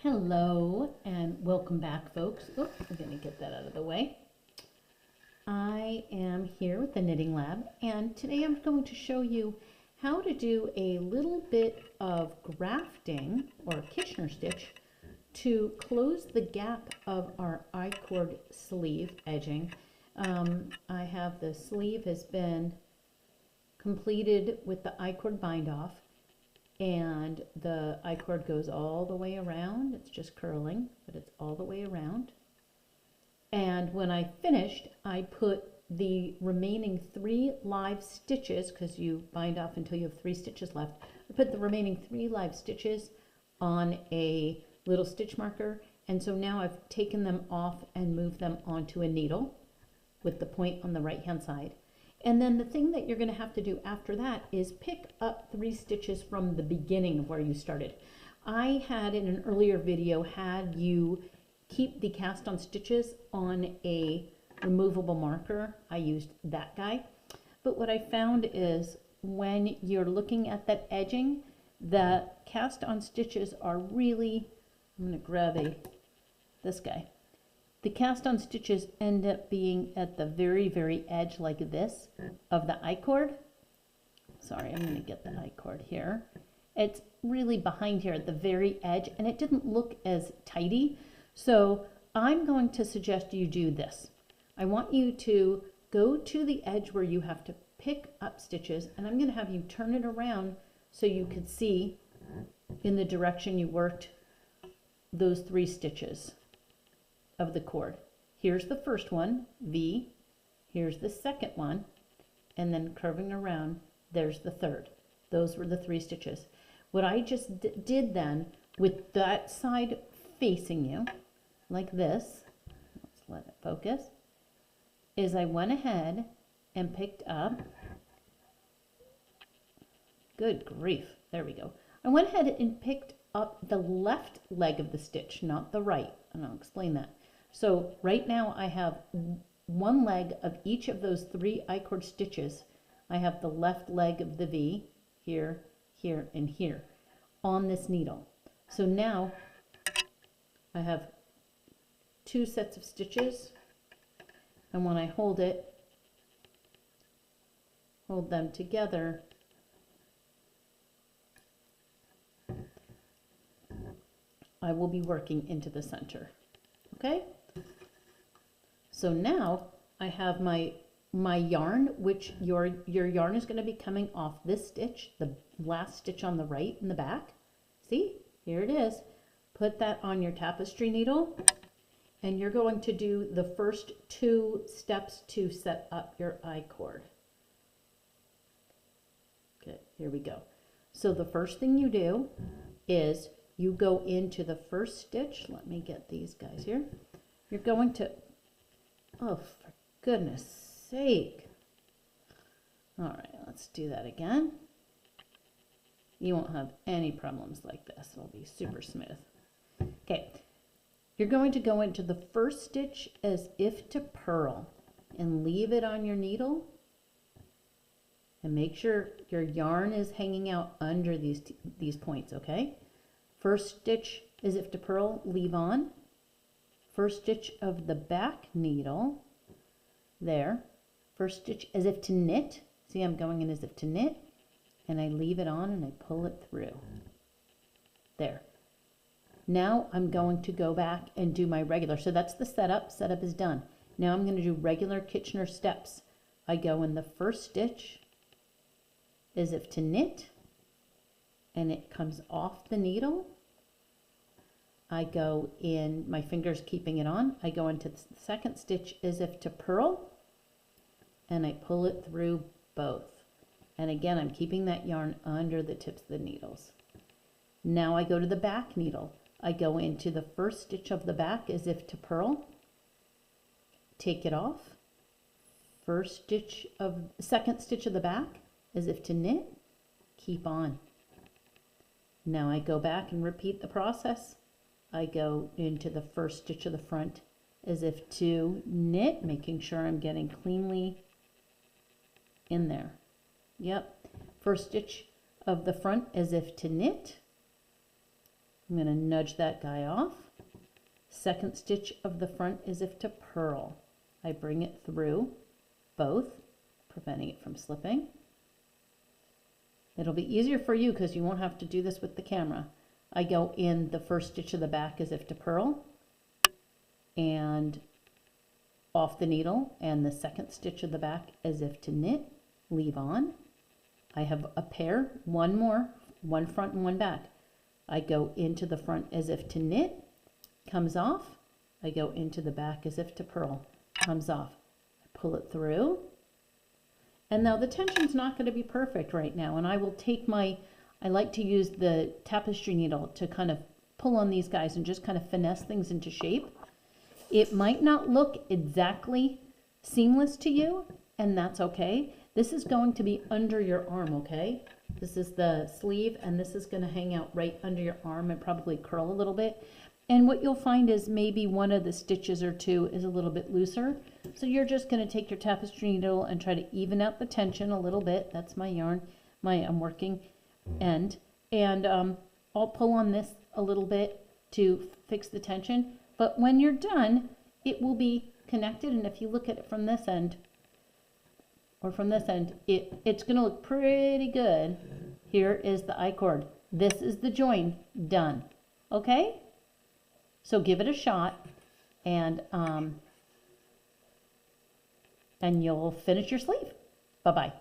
Hello and welcome back, folks. Oops, I'm going to get that out of the way. I am here with the Knitting Lab, and today I'm going to show you how to do a little bit of grafting or Kitchener stitch to close the gap of our I-cord sleeve edging. I have the sleeve has been completed with the I-cord bind off, and the I-cord goes all the way around. It's just curling, but it's all the way around. And when I finished, I put the remaining 3 live stitches, because you bind off until you have 3 stitches left. I put the remaining 3 live stitches on a little stitch marker, and so now I've taken them off and moved them onto a needle with the point on the right hand side. And then the thing that you're going to have to do after that is pick up 3 stitches from the beginning of where you started. I had in an earlier video had you keep the cast on stitches on a removable marker. I used that guy. But what I found is when you're looking at that edging, the cast on stitches are really, I'm going to grab this guy. The cast on stitches end up being at the very, very edge like this of the I-cord. Sorry, I'm going to get the I-cord here. It's really behind here at the very edge, and it didn't look as tidy. So I'm going to suggest you do this. I want you to go to the edge where you have to pick up stitches, and I'm going to have you turn it around so you could see in the direction you worked those 3 stitches of the cord. Here's the first one, V, here's the second one, and then curving around, there's the third. Those were the 3 stitches. What I just did then, with that side facing you, like this, let's let it focus, is I went ahead and picked up, good grief, there we go. I went ahead and picked up the left leg of the stitch, not the right, and I'll explain that. So right now I have 1 leg of each of those 3 I-cord stitches. I have the left leg of the V, here, here, and here, on this needle. So now I have 2 sets of stitches, and when I hold them together, I will be working into the center. Okay? So now I have my yarn, which your yarn is going to be coming off this stitch, the last stitch on the right in the back. See? Here it is. Put that on your tapestry needle, and you're going to do the first 2 steps to set up your I-cord. Okay, here we go. So the first thing you do is you go into the first stitch. Let me get these guys here. You're going to, oh, for goodness sake. All right, let's do that again. You won't have any problems like this. It'll be super smooth. Okay, you're going to go into the first stitch as if to purl and leave it on your needle. And make sure your yarn is hanging out under these points, okay? First stitch as if to purl, leave on. First stitch of the back needle, there. First stitch as if to knit. See, I'm going in as if to knit, and I leave it on and I pull it through. There. Now I'm going to go back and do my regular. So that's the setup. Setup is done. Now I'm going to do regular Kitchener steps. I go in the first stitch as if to knit, and it comes off the needle. I go in, my fingers keeping it on, I go into the second stitch as if to purl, and I pull it through both. And again, I'm keeping that yarn under the tips of the needles. Now I go to the back needle. I go into the first stitch of the back as if to purl, take it off, second stitch of the back as if to knit, keep on. Now I go back and repeat the process. I go into the first stitch of the front as if to knit, making sure I'm getting cleanly in there. Yep. First stitch of the front as if to knit, I'm going to nudge that guy off. Second stitch of the front as if to purl. I bring it through both, preventing it from slipping. It'll be easier for you because you won't have to do this with the camera. I go in the first stitch of the back as if to purl and off the needle, and the second stitch of the back as if to knit, leave on. I have a pair, one more, one front and one back. I go into the front as if to knit, comes off. I go into the back as if to purl, comes off. I pull it through. And now the tension's not going to be perfect right now, and I will take I like to use the tapestry needle to kind of pull on these guys and just kind of finesse things into shape. It might not look exactly seamless to you, and that's okay. This is going to be under your arm, okay? This is the sleeve, and this is going to hang out right under your arm and probably curl a little bit. And what you'll find is maybe one of the stitches or two is a little bit looser. So you're just going to take your tapestry needle and try to even out the tension a little bit. That's my yarn, I'm working end. And I'll pull on this a little bit to fix the tension. But when you're done, it will be connected. And if you look at it from this end, or from this end, it's going to look pretty good. Here is the I-cord. This is the join done. Okay? So give it a shot, and you'll finish your sleeve. Bye-bye.